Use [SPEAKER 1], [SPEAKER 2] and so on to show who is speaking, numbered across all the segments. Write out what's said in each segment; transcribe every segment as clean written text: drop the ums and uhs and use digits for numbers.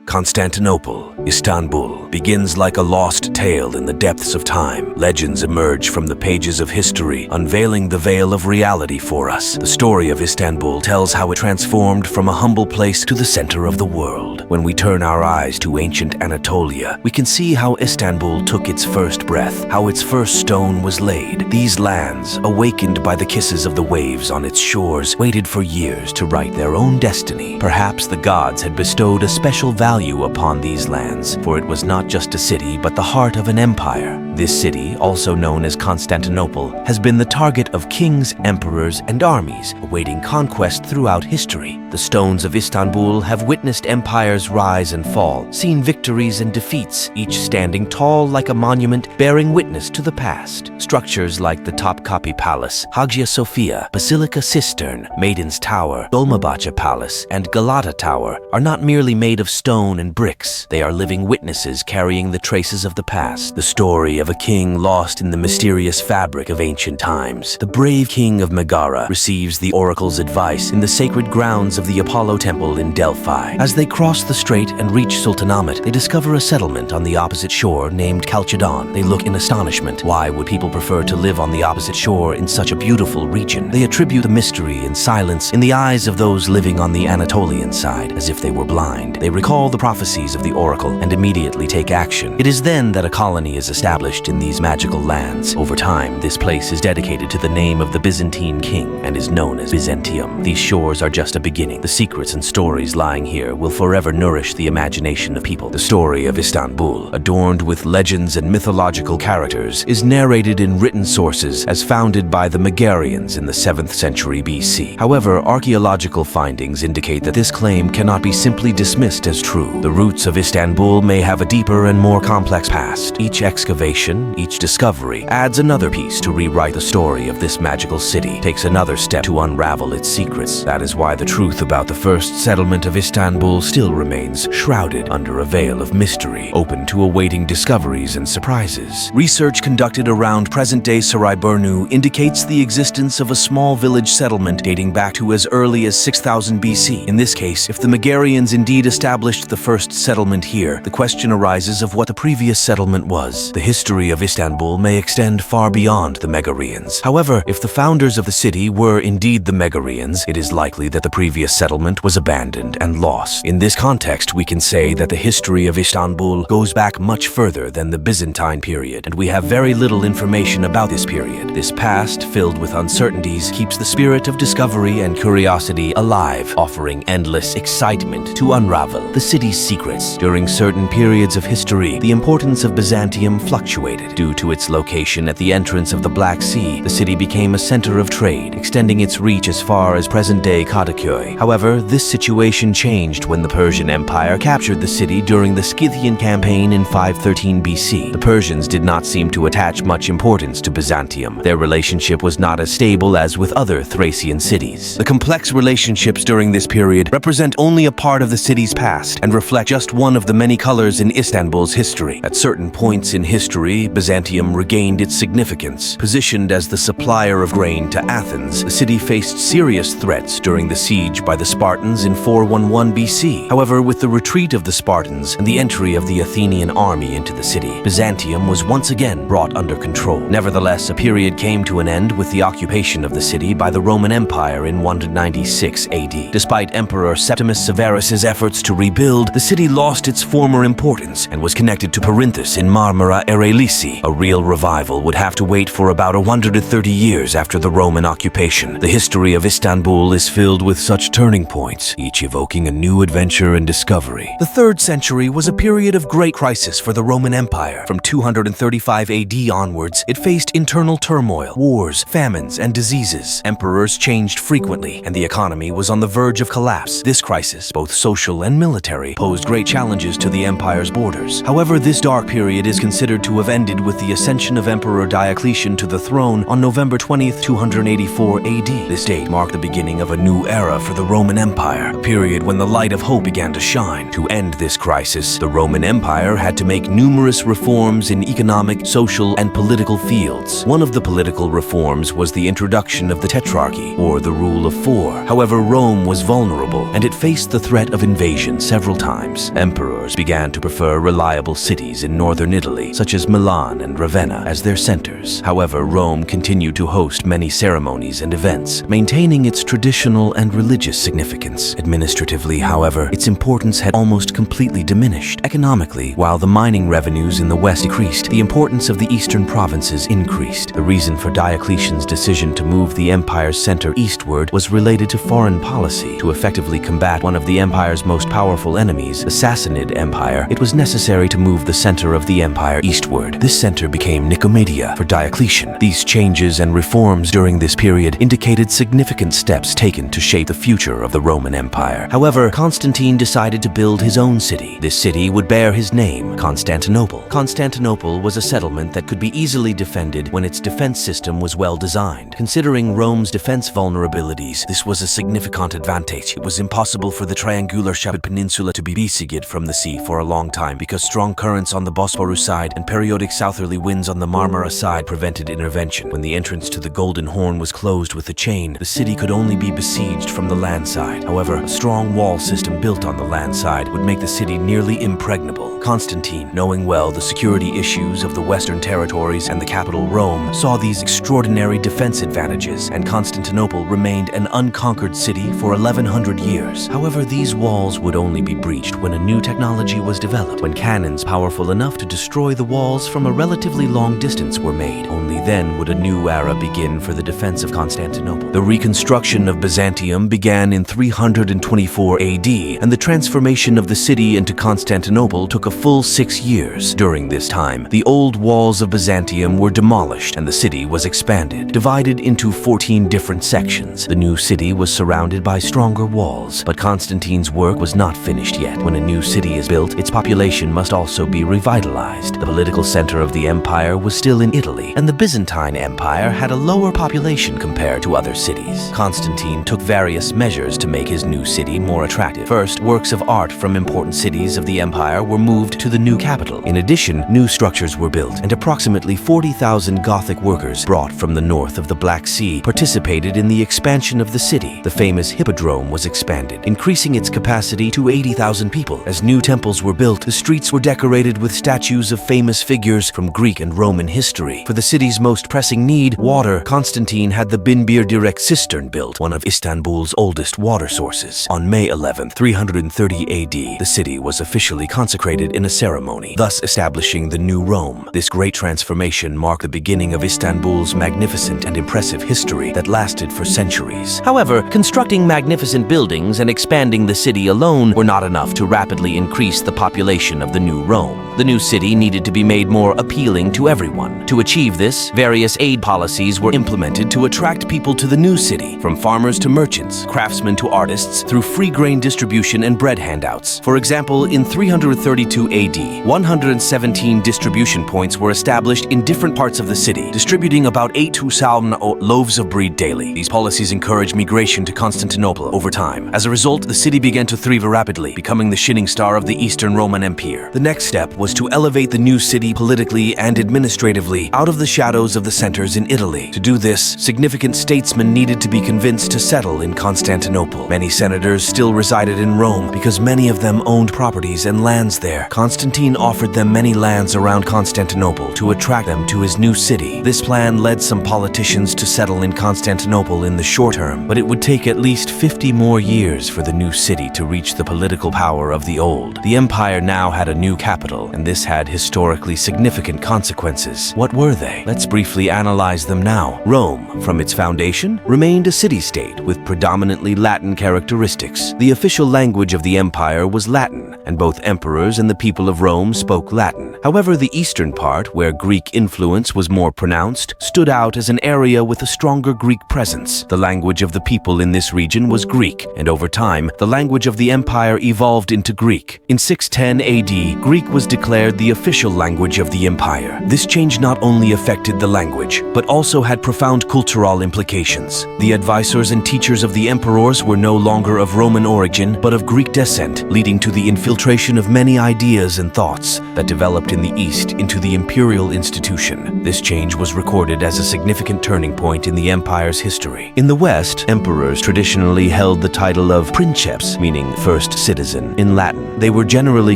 [SPEAKER 1] Constantinople, Istanbul, begins like a lost tale in the depths of time. Legends emerge from the pages of history, unveiling the veil of reality for us. The story of Istanbul tells how it transformed from a humble place to the center of the world. When we turn our eyes to ancient Anatolia, we can see how Istanbul took its first breath, how its first stone was laid. These lands, awakened by the kisses of the waves on its shores, waited for years to write their own destiny. Perhaps the gods had bestowed a special value upon these lands, for it was not just a city but the heart of an empire. This city, also known as Constantinople, has been the target of kings, emperors, and armies, awaiting conquest throughout history. The stones of Istanbul have witnessed empires rise and fall, seen victories and defeats, each standing tall like a monument bearing witness to the past. Structures like the Topkapı Palace, Hagia Sophia, Basilica Cistern, Maiden's Tower, Dolmabahçe Palace, and Galata Tower are not merely made of stone and bricks. They are living witnesses carrying the traces of the past, the story of a king lost in the mysterious fabric of ancient times. The brave king of Megara receives the oracle's advice in the sacred grounds of the Apollo temple in Delphi. As they cross the strait and reach Sultanahmet, they discover a settlement on the opposite shore named Chalcedon. They look in astonishment. Why would people prefer to live on the opposite shore in such a beautiful region? They attribute the mystery and silence in the eyes of those living on the Anatolian side, as if they were blind. They recall the prophecies of the oracle and immediately take action. It is then that a colony is established in these magical lands. Over time, this place is dedicated to the name of the Byzantine king and is known as Byzantium. These shores are just a beginning. The secrets and stories lying here will forever nourish the imagination of people. The story of Istanbul, adorned with legends and mythological characters, is narrated in written sources as founded by the Megarians in the 7th century BC. However, archaeological findings indicate that this claim cannot be simply dismissed as true. The roots of Istanbul may have a deeper and more complex past. Each excavation, each discovery, adds another piece to rewrite the story of this magical city, takes another step to unravel its secrets. That is why the truth about the first settlement of Istanbul still remains shrouded under a veil of mystery, open to awaiting discoveries and surprises. Research conducted around present-day Sarayburnu indicates the existence of a small village settlement dating back to as early as 6000 BC. In this case, if the Megarians indeed established the first settlement here, the question arises of what the previous settlement was. The history of Istanbul may extend far beyond the Megarians. However, if the founders of the city were indeed the Megarians, it is likely that the previous settlement was abandoned and lost. In this context, we can say that the history of Istanbul goes back much further than the Byzantine period, and we have very little information about this period. This past, filled with uncertainties, keeps the spirit of discovery and curiosity alive, offering endless excitement to unravel the city's secrets. During certain periods of history, the importance of Byzantium fluctuated. Due to its location at the entrance of the Black Sea, the city became a center of trade, extending its reach as far as present-day Kadıköy. However, this situation changed when the Persian Empire captured the city during the Scythian campaign in 513 BC. The Persians did not seem to attach much importance to Byzantium. Their relationship was not as stable as with other Thracian cities. The complex relationships during this period represent only a part of the city's past and reflect just one of the many colors in Istanbul's history. At certain points in history, Byzantium regained its significance. Positioned as the supplier of grain to Athens, the city faced serious threats during the siege by the Spartans in 411 BC. However, with the retreat of the Spartans and the entry of the Athenian army into the city, Byzantium was once again brought under control. Nevertheless, a period came to an end with the occupation of the city by the Roman Empire in 196 AD. Despite Emperor Septimus Severus's efforts to rebuild, the city lost its former importance and was connected to Perinthus in Marmara Erelisi. A real revival would have to wait for about 130 years after the Roman occupation. The history of Istanbul is filled with such turning points, each evoking a new adventure and discovery. The 3rd century was a period of great crisis for the Roman Empire. From 235 AD onwards, it faced internal turmoil, wars, famines, and diseases. Emperors changed frequently, and the economy was on the verge of collapse. This crisis, both social and military, posed great challenges to the empire's borders. However, this dark period is considered to have ended with the ascension of Emperor Diocletian to the throne on November 20th, 284 AD. This date marked the beginning of a new era for the Roman Empire, a period when the light of hope began to shine. To end this crisis, the Roman Empire had to make numerous reforms in economic, social, and political fields. One of the political reforms was the introduction of the Tetrarchy, or the Rule of Four. However, Rome was vulnerable, and it faced the threat of invasion several times. Emperors began to prefer reliable cities in northern Italy, such as Milan and Ravenna, as their centers. However, Rome continued to host many ceremonies and events, maintaining its traditional and religious significance. Administratively, however, its importance had almost completely diminished. Economically, while the mining revenues in the west decreased, the importance of the eastern provinces increased. The reason for Diocletian's decision to move the empire's center eastward was related to foreign policy. To effectively combat one of the empire's most powerful enemies, the Sassanid Empire, it was necessary to move the center of the empire eastward. This center became Nicomedia for Diocletian. These changes and reforms during this period indicated significant steps taken to shape the future of the Roman Empire. However, Constantine decided to build his own city. This city would bear his name, Constantinople. Constantinople was a settlement that could be easily defended when its defense system was well designed. Considering Rome's defense vulnerabilities, this was a significant advantage. It was impossible for the triangular Shaped Peninsula to be besieged from the sea for a long time because strong currents on the Bosporus side and periodic southerly winds on the Marmara side prevented intervention. When the entrance to the Golden Horn was closed with a chain, the city could only be besieged from the land side. However, a strong wall system built on the land side would make the city nearly impregnable. Constantine, knowing well the security issues of the western territories and the capital Rome, saw these extraordinary defense advantages, and Constantinople remained an unconquered city for 1100 years. However, these walls would only be breached when a new technology was developed, when cannons powerful enough to destroy the walls from a relatively long distance were made. Only then would a new era begin for the defense of Constantinople. The reconstruction of Byzantium began in 324 AD, and the transformation of the city into Constantinople took a full 6 years. During this time, the old walls of Byzantium were demolished and the city was expanded, divided into 14 different sections. The new city was surrounded by stronger walls, but Constantine's work was not finished yet. When a new city is built, its population must also be revitalized. The political center of the empire was still in Italy, and the Byzantine Empire had a lower population compared to other cities. Constantine took various measures to make his new city more attractive. First, works of art from important cities of the empire were moved to the new capital. In addition, new structures were built, and approximately 40,000 Gothic workers brought from the north of the Black Sea participated in the expansion of the city. The famous Hippodrome was expanded, increasing its capacity to 80,000 people. As new temples were built, the streets were decorated with statues of famous figures from Greek and Roman history. For the city's most pressing need, water, Constantine had the Binbir Direct Cistern built, one of Istanbul's oldest water sources. On May 11, 330 AD, the city was officially consecrated in a ceremony, thus establishing the new Rome. This great transformation marked the beginning of Istanbul's magnificent and impressive history that lasted for centuries. However, constructing magnificent buildings and expanding the city alone were not enough to rapidly increase the population of the new Rome. The new city needed to be made more appealing to everyone. To achieve this, various aid policies were implemented to attract people to the new city, from farmers to merchants, craftsmen to artists, through free grain distribution and bread handouts. For example, in 332 AD, 117 distribution points were established in different parts of the city, distributing about 8,000 loaves of bread daily. These policies encouraged migration to Constantinople over time. As a result, the city began to thrive rapidly, becoming the shining star of the Eastern Roman Empire. The next step was to elevate the new city politically and administratively out of the shadows of the centers in Italy. To do this, significant statesmen needed to be convinced to settle in Constantinople. Many senators still resided in Rome because many of them owned properties and lands there. Constantine offered them many lands around Constantinople to attract them to his new city. This plan led some politicians to settle in Constantinople in the short term, but it would take at least 50 more years for the new city to reach the political power of the old. The empire now had a new capital, and this had historically significant consequences. What were they? Let's briefly analyze them now. Rome, from its foundation, remained a city-state with predominantly Latin characteristics. The official language of the empire was Latin, and both emperors and the people of Rome spoke Latin. However, the eastern part, where Greek influence was more pronounced, stood out as an area with a stronger Greek presence. The language of the people in this region was Greek, and over time, the language of the empire evolved into Greek. In 610 AD, Greek was declared the official language of the empire. This change not only affected the language, but also had profound cultural implications. The advisors and teachers of the emperors were no longer of Roman origin, but of Greek descent, leading to the infiltration of many ideas and thoughts that developed in the East into the imperial institution. This change was recorded as a significant turning point in the empire's history. In the West, emperors traditionally held the title of princeps, meaning first citizen, in Latin. They were generally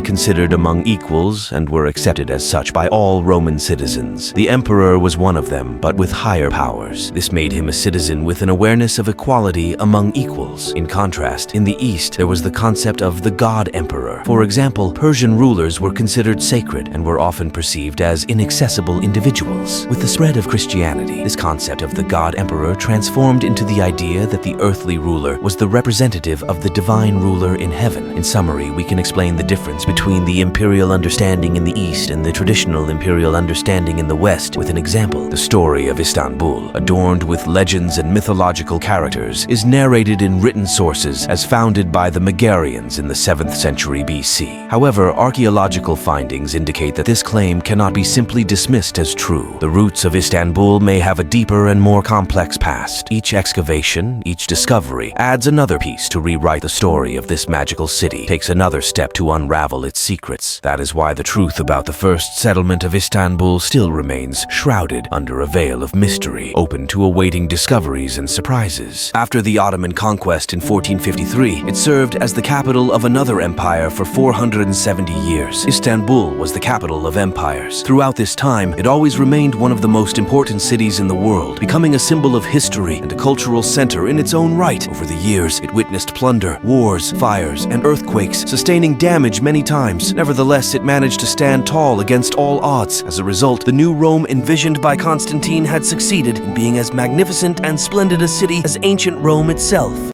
[SPEAKER 1] considered among equals and were accepted as such by all Roman citizens. The emperor was one of them, but with higher powers. This made him a citizen with an awareness of equality among equals. In contrast, in the East, there was the concept of the god emperor. For example, Persian rulers were considered sacred and were often perceived as inaccessible individuals. With the spread of Christianity, this concept of the god emperor transformed into the idea that the earthly ruler was the representative of the divine ruler in heaven. In summary, we can explain the difference between the imperial understanding in the East and the traditional imperial understanding in the West with an example. The story of Istanbul, adorned with legends and mythological characters, is narrated in written sources as founded by the Megarians in the 7th century BC. However, archaeological findings indicate that this claim cannot be simply dismissed as true. The roots of Istanbul may have a deeper and more complex past. Each excavation, each discovery, adds another piece to rewrite the story of this magical city, takes another step to unravel its secrets. That is why the truth about the first settlement of Istanbul still remains shrouded under a veil of mystery, open to awaiting discoveries and surprises. After the Ottoman conquest in 1453, it served as the capital of another empire for 470 years. Istanbul was the capital of empires. Throughout this time, it always remained one of the most important cities in the world, becoming a symbol of history and a cultural center in its own right. Over the years, it witnessed plunder, wars, fires, and earthquakes, sustaining damage many times. Nevertheless, it managed to stand tall against all odds. As a result, the new Rome envisioned by Constantine had succeeded in being as magnificent and splendid a city as ancient Rome itself.